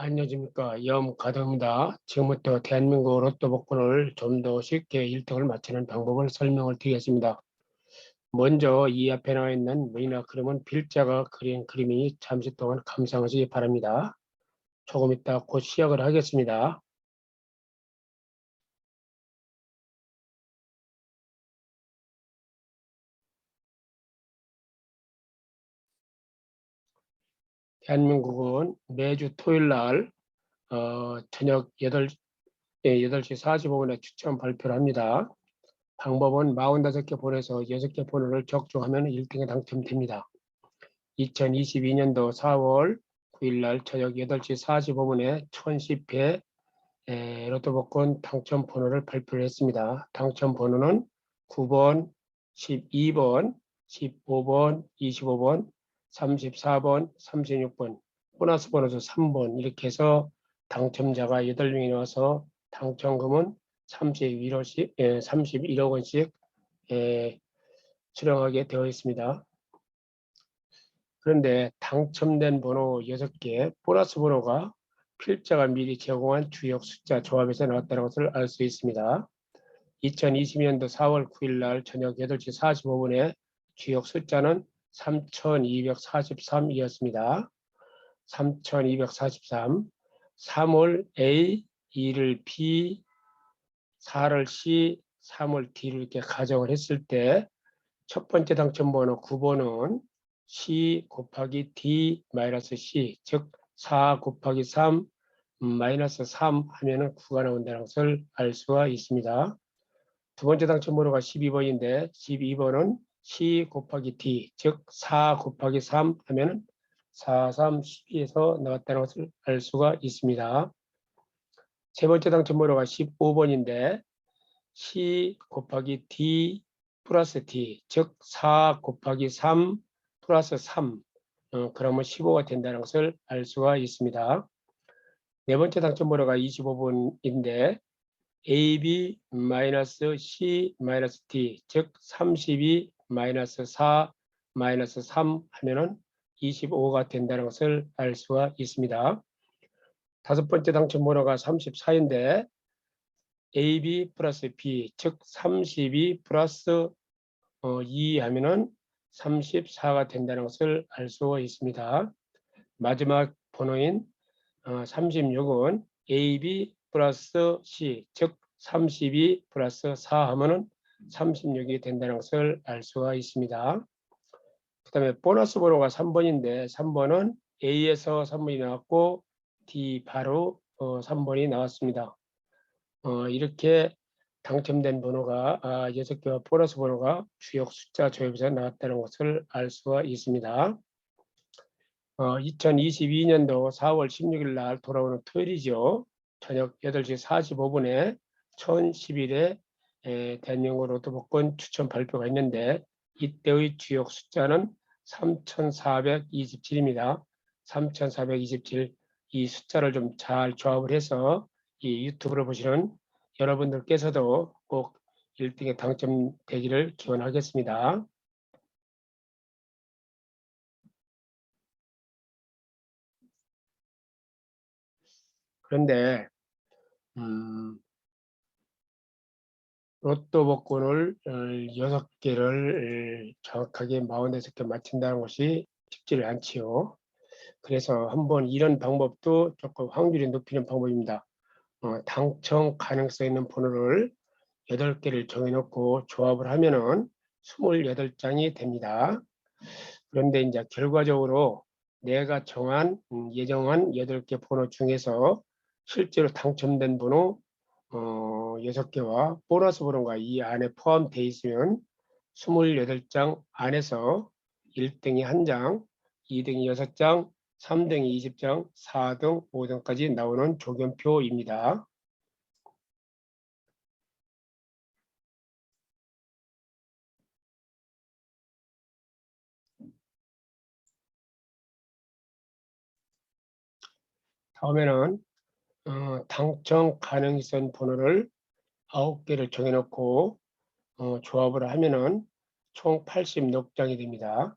안녕하십니까. 염가덕입니다. 지금부터 대한민국 로또 복권을 좀 더 쉽게 1등을 맞히는 방법을 설명을 드리겠습니다. 먼저 이 앞에 나와 있는 문이나 그림은 필자가 그린 그림이니 잠시 동안 감상하시기 바랍니다. 조금 이따 곧 시작을 하겠습니다. 대한민국은 매주 토요일 날 저녁 8시 45분에 추첨 발표를 합니다. 방법은 45개 번에서 6개 번호를 적중하면 1등에 당첨됩니다. 2022년도 4월 9일 날 저녁 8시 45분에 1010회 로또 복권 당첨 번호를 발표를 했습니다. 당첨 번호는 9번, 12번, 15번, 25번, 34번, 36번, 보너스 번호도 3번 이렇게 해서 당첨자가 8명이 나와서 당첨금은 31억 원씩 수령하게 되어 있습니다. 그런데 당첨된 번호 6개, 보너스 번호가 필자가 미리 제공한 주역 숫자 조합에서 나왔다는 것을 알 수 있습니다. 2020년도 4월 9일 날 저녁 8시 45분에 주역 숫자는 3243이었습니다. 3243, 3월 A, 2를 B, 4를 C, 3을 D로 이렇게 가정을 했을 때 첫 번째 당첨 번호 9번은 C 곱하기 D 마이너스 C, 즉 4 곱하기 3 마이너스 3 하면은 9가 나온다는 것을 알 수가 있습니다. 두 번째 당첨 번호가 12번인데 12번은 C 곱하기 D, 즉 4 곱하기 3 하면은 4, 3, 12에서 나왔다는 것을 알 수가 있습니다. 세 번째 당첨 번호가 15번인데 C 곱하기 D 플러스 D, 즉 4 곱하기 3 플러스 3, 그러면 15가 된다는 것을 알 수가 있습니다. 네 번째 당첨 번호가 25번인데 AB 마이너스 C 마이너스 D, 즉 32 마이너스 4 마이너스 3 하면은 25가 된다는 것을 알 수가 있습니다. 다섯 번째 당첨 번호가 34인데 AB 플러스 B, 즉 32 플러스 2 하면은 34가 된다는 것을 알 수가 있습니다. 마지막 번호인 36은 AB 플러스 C, 즉 32 플러스 4 하면은 36이 된다는 것을 알 수가 있습니다. 그 다음에 보너스 번호가 3번인데 3번은 A에서 3번이 나왔고 D 바로 3번이 나왔습니다. 이렇게 당첨된 번호가 6개와 보너스 번호가 주역 숫자 조합에서 나왔다는 것을 알 수가 있습니다. 2022년도 4월 16일 날 돌아오는 토요일이죠. 저녁 8시 45분에 1011회 대한민국 로또 복권 추첨 발표가 있는데 이때의 주역 숫자는 3427입니다. 3427, 이 숫자를 좀 잘 조합을 해서 이 유튜브를 보시는 여러분들께서도 꼭 1등에 당첨되기를 기원하겠습니다. 그런데 로또 복권을 6개를 정확하게 46개 맞춘다는 것이 쉽지를 않지요. 그래서 한번 이런 방법도 조금 확률이 높이는 방법입니다. 당첨 가능성 있는 번호를 8개를 정해놓고 조합을 하면은 28장이 됩니다. 그런데 이제 결과적으로 내가 예정한 8개 번호 중에서 실제로 당첨된 번호 6개와 보너스 번호가 이 안에 포함되어 있으면 28장 안에서 1등이 1장, 2등이 6장, 3등이 20장, 4등, 5등까지 나오는 조견표입니다. 다음에는 당첨 가능성 번호를 9개를 정해놓고 조합을 하면은 총 86장이 됩니다.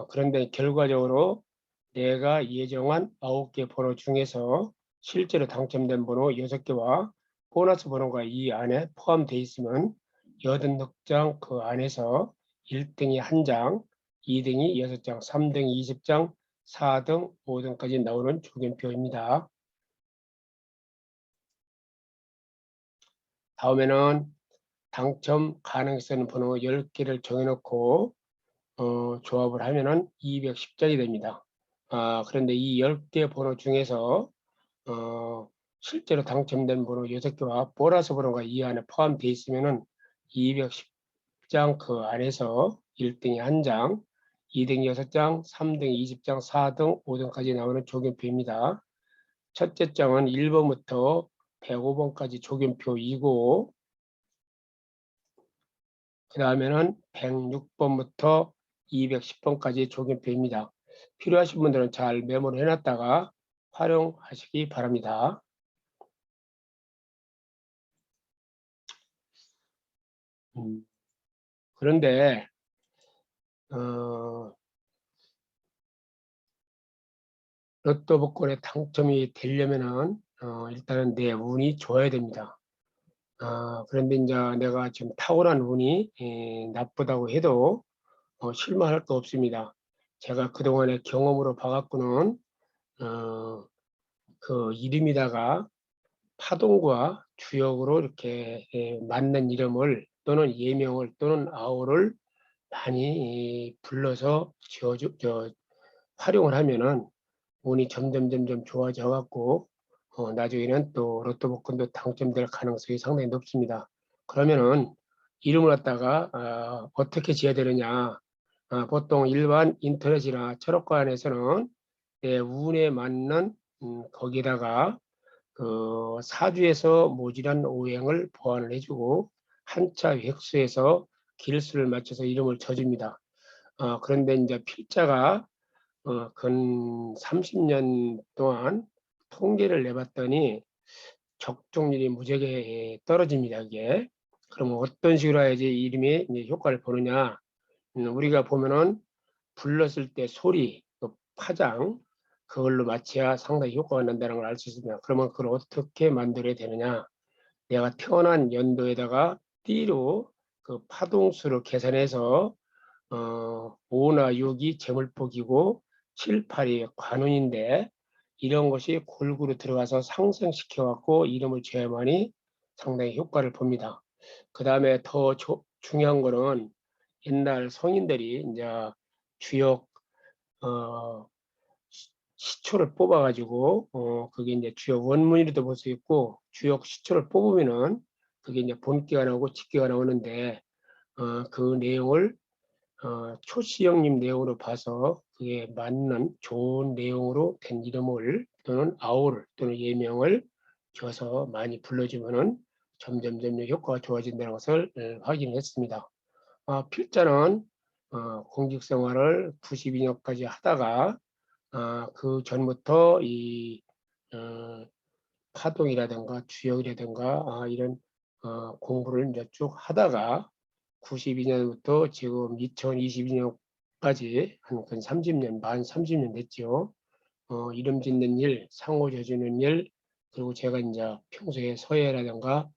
그런데 결과적으로 내가 예정한 9개 번호 중에서 실제로 당첨된 번호 6개와 보너스 번호가 이 안에 포함되어 있으면 86장 그 안에서 1등이 1장, 2등이 6장, 3등이 20장, 4등, 5등까지 나오는 조견표입니다. 다음에는 당첨 가능성 번호 10개를 정해놓고 조합을 하면은 210장이 됩니다. 그런데 이 10개 번호 중에서 실제로 당첨된 번호 6개와 보너스 번호가 이 안에 포함되어 있으면은 210장 그 안에서 1등이 1장, 2등이 6장, 3등이 20장, 4등, 5등까지 나오는 조견표입니다. 첫째 장은 1번부터 105번까지 조견표이고, 그 다음에는 106번부터 210번까지 조견표입니다. 필요하신 분들은 잘 메모를 해놨다가 활용하시기 바랍니다. 그런데 로또 복권에 당첨이 되려면은 일단은 내 운이 좋아야 됩니다. 그런데 이제 내가 지금 타고난 운이 나쁘다고 해도 실망할 거 없습니다. 제가 그동안의 경험으로 봐갖고는 그 이름에다가 파동과 주역으로 이렇게 맞는 이름을 또는 예명을 또는 아우를 많이 불러서 활용을 하면은 운이 점점 좋아져 갖고 나중에는 또 로또 복권도 당첨될 가능성이 상당히 높습니다. 그러면은 이름을 갖다가 어떻게 지어야 되느냐? 보통 일반 인터넷이나 철학관에서는 내 운에 맞는 거기다가 그 사주에서 모질한 오행을 보완을 해주고 한자 획수에서 길수를 맞춰서 이름을 쳐줍니다. 그런데 이제 필자가 근 30년 동안 통계를 내봤더니 적중률이 무지하게 떨어집니다. 이게. 그러면 어떤 식으로 해야지 이름에 이제 효과를 보느냐? 우리가 보면은 불렀을 때 소리, 또 파장, 그걸로 맞춰야 상당히 효과가 난다는 걸 알 수 있습니다. 그러면 그걸 어떻게 만들어야 되느냐? 내가 태어난 연도에다가 띠로 그 파동수를 계산해서 5나 6이 재물복이고 7, 8이 관운인데 이런 것이 골고루 들어가서 상승시켜 갖고 이름을 줘야만이 상당히 효과를 봅니다. 그 다음에 더 중요한 거는 옛날 성인들이 이제 주역 시초를 뽑아가지고 그게 이제 주역 원문이라도 볼 수 있고 주역 시초를 뽑으면은 그게 이제 본기가 나오고 직기가 나오는데 그 내용을 초시형님 내용으로 봐서 그게 맞는 좋은 내용으로 된 이름을 또는 아우를 또는 예명을 줘서 많이 불러주면은 점점 효과가 좋아진다는 것을 확인했습니다. 필자는 공직 생활을 92년까지 하다가 그 전부터 이 파동이라든가 주역이라든가 이런 공부를 이제 쭉 하다가 92년부터 지금 2022년까지 한 30년, 만 30년 됐죠. 이름 짓는 일, 상호 져주는 일, 그리고 제가 이제 평소에 서예라든가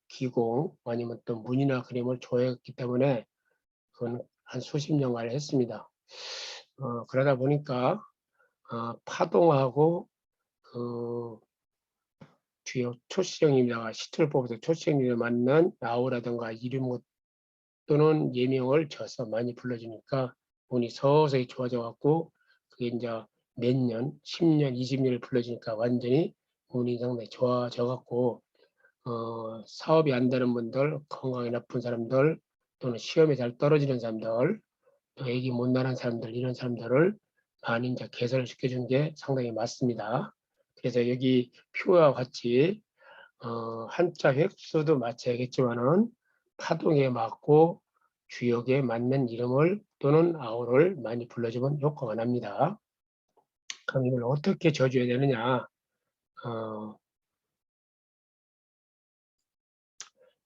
기공 아니면 또 문이나 그림을 좋아했기 때문에 그건 한 수십 년간 했습니다. 그러다 보니까 파동하고 그 주요 초시형입니다. 시초를 뽑아서 초시형에 맞는 아우라든가 이름 또는 예명을 줘서 많이 불러주니까 운이 서서히 좋아져 갖고 그게 이제 몇 년, 10년, 20년을 불러주니까 완전히 운이 상당히 좋아져 갖고 사업이 안 되는 분들, 건강이 나쁜 사람들 또는 시험에 잘 떨어지는 사람들 또 애기 못 낳은 사람들 이런 사람들을 많이 이제 개선을 시켜준 게 상당히 맞습니다. 그래서 여기 표와 같이 한자 획수도 맞춰야겠지만은 파동에 맞고 주역에 맞는 이름을 또는 아우를 많이 불러주면 효과가 납니다. 그럼 이걸 어떻게 져줘야 되느냐?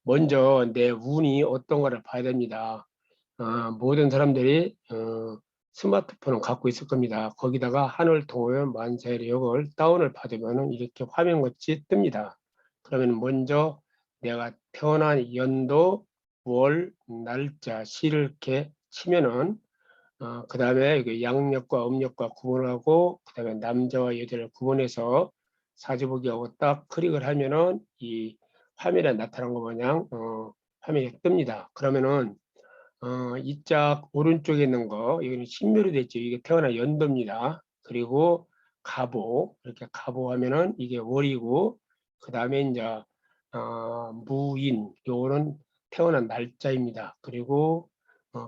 먼저 내 운이 어떤가를 봐야 됩니다. 모든 사람들이 스마트폰을 갖고 있을 겁니다. 거기다가 하늘 동호회 만세의 역을 다운을 받으면 이렇게 화면같이 뜹니다. 그러면 먼저 내가 태어난 연도, 월, 날짜, 시를 이렇게 치면은 그 다음에 양력과 음력과 구분을 하고 그 다음에 남자와 여자를 구분해서 사주보기 하고 딱 클릭을 하면은 이 화면에 나타난 것 마냥 화면이 뜹니다. 그러면은 이 짝 오른쪽에 있는 거 여기는 신묘로 됐죠. 이게 태어난 연도입니다. 그리고 갑오 이렇게 갑오 하면은 이게 월이고 그 다음에 이제 무인 요거는 태어난 날짜입니다. 그리고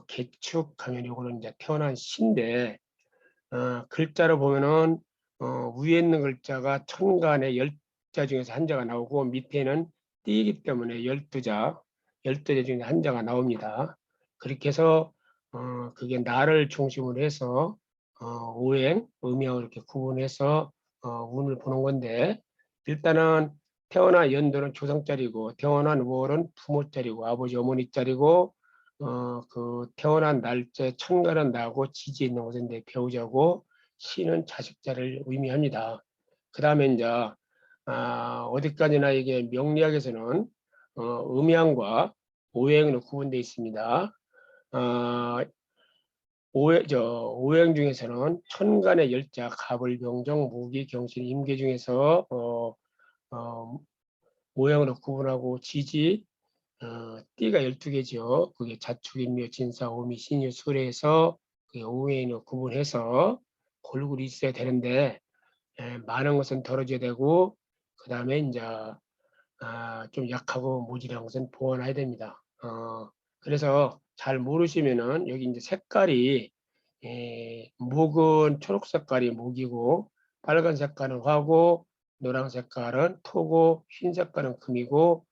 개축 하면 요거는 이제 태어난 시인데 글자로 보면은 위에 있는 글자가 천간에 10자 중에서 한 자가 나오고 밑에는 띠이기 때문에 12자 중에 한 자가 나옵니다. 그렇게 해서 그게 날을 중심으로 해서 오행, 음양을 이렇게 구분해서 운을 보는 건데 일단은 태어난 연도는 조상자리고 태어난 월은 부모자리고 아버지 어머니 자리고 그 태어난 날짜 천간은 나고 지지 있는 것은 내 배우자고 시는 자식자를 의미합니다. 그 다음에 이제 어디까지나 이게 명리학에서는 음양과 오행으로 구분되어 있습니다. 오행 중에서는 천간의 열자, 갑을, 병정, 무기, 경신, 임계 중에서 오행으로 구분하고 지지, 띠가 12개죠. 그게 자축, 인묘, 진사, 오미, 신유, 술에서 오행으로 구분해서 골고루 있어야 되는데 많은 것은 덜어져야 되고 그 다음에 이제 좀 약하고 모질한 것은 보완해야 됩니다. 그래서 잘 모르시면은 여기 이제 색깔이 목은 초록 색깔이 목이고 빨간 색깔은 화고 노란 색깔은 토고 흰 색깔은 금이고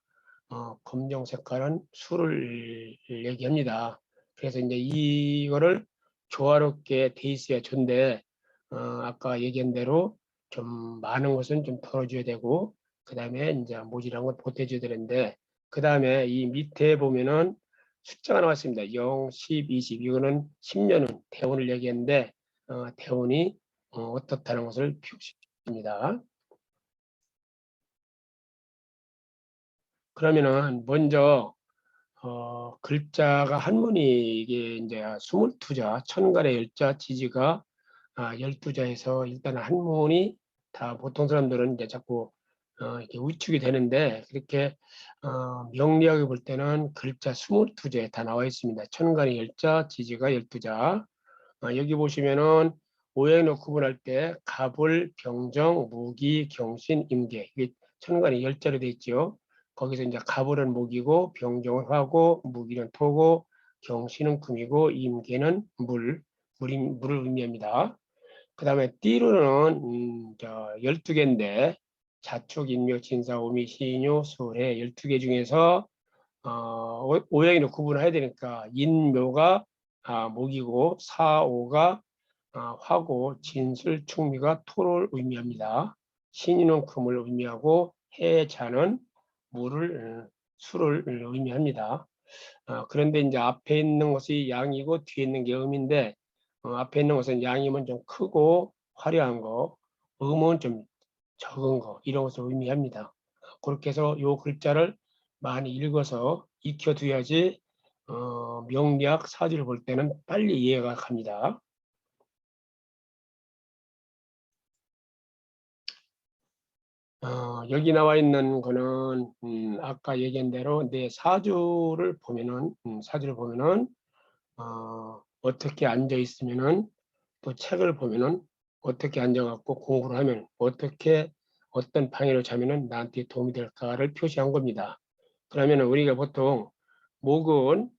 검정 색깔은 술을 얘기합니다. 그래서 이제 이거를 조화롭게 돼 있어야 좋은데 아까 얘기한 대로 좀 많은 것은 좀 덜어줘야 되고 그 다음에 이제 모질한 건 보태줘야 되는데 그 다음에 이 밑에 보면은 숫자가 나왔습니다. 0, 10, 20 이거는 10년은 대운을 얘기했는데 대운이 어떻다는 것을 표시합니다. 그러면은 먼저 글자가 한문이 이게 이제 22자, 천간의 열자, 지지가 12자에서 일단 한문이 다 보통 사람들은 이제 자꾸 이렇게 위축이 되는데 그렇게 명리학에 볼 때는 글자 22자에 다 나와 있습니다. 천간의 열자, 지지가 12자. 여기 보시면은 오행로 구분할 때 갑을, 병정, 무기, 경신, 임계 이게 천간이 열자로 돼 있죠. 거기서 이제 갑을은 목이고 병정은 화고 무기는 토고 경신은 금이고 임계는 물을 의미합니다. 그 다음에 띠로는 12개인데 자축, 인묘, 진사, 오미, 신유, 수해 12개 중에서 오행으로 구분을 해야 되니까 인묘가 목이고 사오가 화고 진술, 충미가 토를 의미합니다. 신유는 금을 의미하고 해자는 물을 수를 의미합니다. 그런데 이제 앞에 있는 것이 양이고 뒤에 있는 게 음인데 앞에 있는 것은 양이면 좀 크고 화려한 거, 음은 좀 적은 거 이런 것을 의미합니다. 그렇게 해서 이 글자를 많이 읽어서 익혀두야지 명리학 사주를 볼 때는 빨리 이해가 갑니다. 여기 나와 있는 거는 아까 얘기한 대로 내 사주를 보면은 어떻게 앉아 있으면은 또 책을 보면은 어떻게 앉아갖고 공부를 하면 어떻게 어떤 방향으로 자면은 나한테 도움이 될까를 표시한 겁니다. 그러면 우리가 보통 목은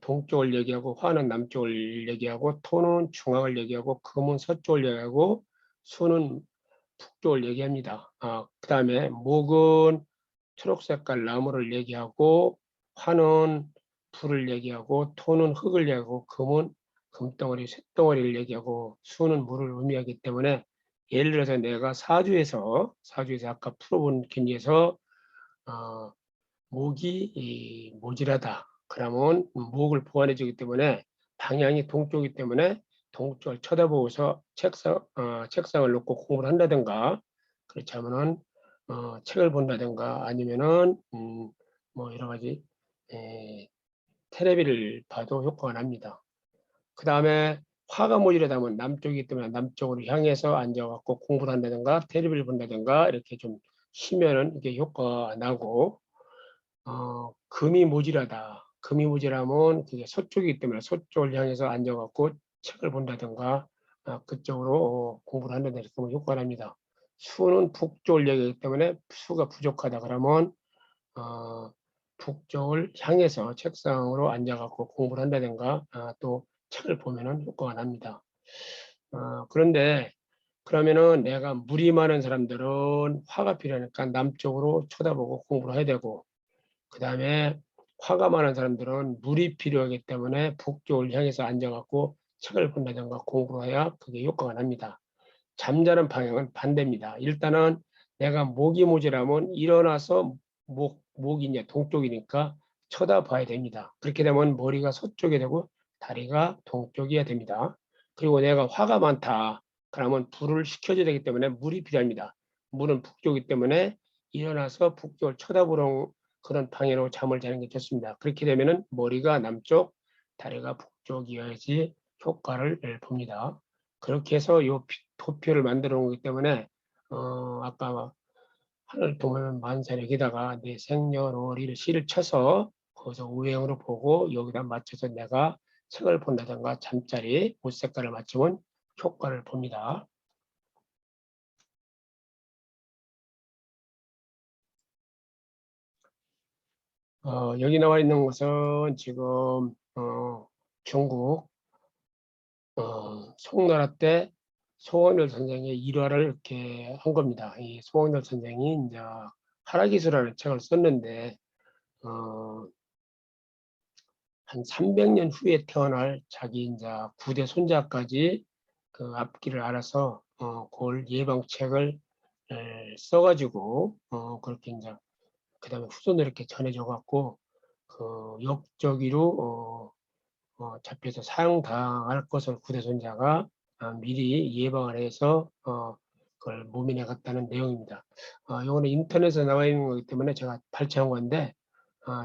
동쪽을 얘기하고 화는 남쪽을 얘기하고 토는 중앙을 얘기하고 금은 서쪽을 얘기하고 수는 북쪽을 얘기합니다. 그 다음에 목은 초록색깔 나무를 얘기하고 화는 불을 얘기하고 토는 흙을 얘기하고 금은 금덩어리, 쇳덩어리를 얘기하고 수는 물을 의미하기 때문에 예를 들어서 내가 사주에서 아까 풀어본 경기에서 어, 목이 모질하다. 그러면 목을 보완해 주기 때문에 방향이 동쪽이기 때문에 동쪽을 쳐다보고서 책상을 놓고 공부를 한다든가, 그렇지 않으면은 책을 본다든가, 아니면은 뭐 여러 가지 테레비를 봐도 효과가 납니다. 그 다음에 화가 모이려면 남쪽이기 때문에 남쪽으로 향해서 앉아갖고 공부를 한다든가 테레비를 본다든가 이렇게 좀 쉬면은 이게 효과가 나고, 금이 모질하다. 금이 모질하면 그게 서쪽이기 때문에 서쪽을 향해서 앉아갖고 책을 본다든가 그쪽으로 공부를 한다든가 이렇게 하면 효과가 납니다. 수는 북쪽을 얘기하기 때문에 수가 부족하다 그러면 북쪽을 향해서 책상으로 앉아갖고 공부를 한다든가 또 책을 보면은 효과가 납니다. 그런데 그러면은 내가 물이 많은 사람들은 화가 필요하니까 남쪽으로 쳐다보고 공부를 해야 되고, 그 다음에 화가 많은 사람들은 물이 필요하기 때문에 북쪽을 향해서 앉아갖고 책을 본다든가 공부를 해야 그게 효과가 납니다. 잠자는 방향은 반대입니다. 일단은 내가 목이 모자라면 일어나서 목이 이제 동쪽이니까 쳐다봐야 됩니다. 그렇게 되면 머리가 서쪽이 되고 다리가 동쪽이어야 됩니다. 그리고 내가 화가 많다. 그러면 불을 식혀줘야 되기 때문에 물이 필요합니다. 물은 북쪽이기 때문에 일어나서 북쪽을 쳐다보는 그런 방향으로 잠을 자는 게 좋습니다. 그렇게 되면은 머리가 남쪽, 다리가 북쪽이어야지 효과를 봅니다. 그렇게 해서 요 도표를 만들어 놓은 거기 때문에 아까 하늘 보면 만사력에다가 내 생년월일 시를 쳐서 거기서 우행으로 보고 여기다 맞춰서 내가 책을 본다든가 잠자리 옷 색깔을 맞추면 효과를 봅니다. 여기 나와 있는 것은 지금 중국 송나라 때 송원열 선생의 일화를 이렇게 한 겁니다. 이 송원열 선생이 이제 하락기수라는 책을 썼는데 어, 한 300년 후에 태어날 자기 이제 9대 손자까지 그 앞길을 알아서 그걸 예방책을 써가지고 그렇게 이제 그다음에 후손들 이렇게 전해줘 갖고 그 역적이로 잡혀서 사형당할 것을 구대손자가 미리 예방을 해서 그걸 모면해 갔다는 내용입니다. 이거는 인터넷에 나와 있는 거기 때문에 제가 발췌한 건데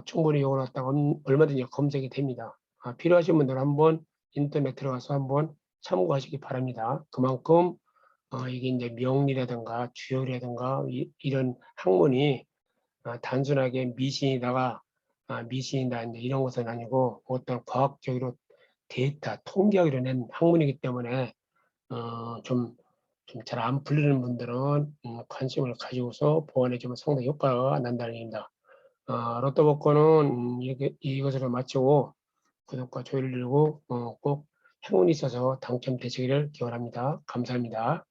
충분히 이걸 갖다가 얼마든지 검색이 됩니다. 필요하신 분들 한번 인터넷 들어가서 한번 참고하시기 바랍니다. 그만큼 이게 이제 명리라든가 주열이라든가 이런 학문이 단순하게 미신이다가 미신이다 이제 이런 것은 아니고 어떤 과학적으로 데이터 통계학으로 낸 학문이기 때문에 좀 잘 안 풀리는 분들은 관심을 가지고서 보완해 주면 상당히 효과가 난다는 얘기입니다. 로또 복권은 이것으로 마치고 구독과 좋아요를 누르고 꼭 행운이 있어서 당첨되시기를 기원합니다. 감사합니다.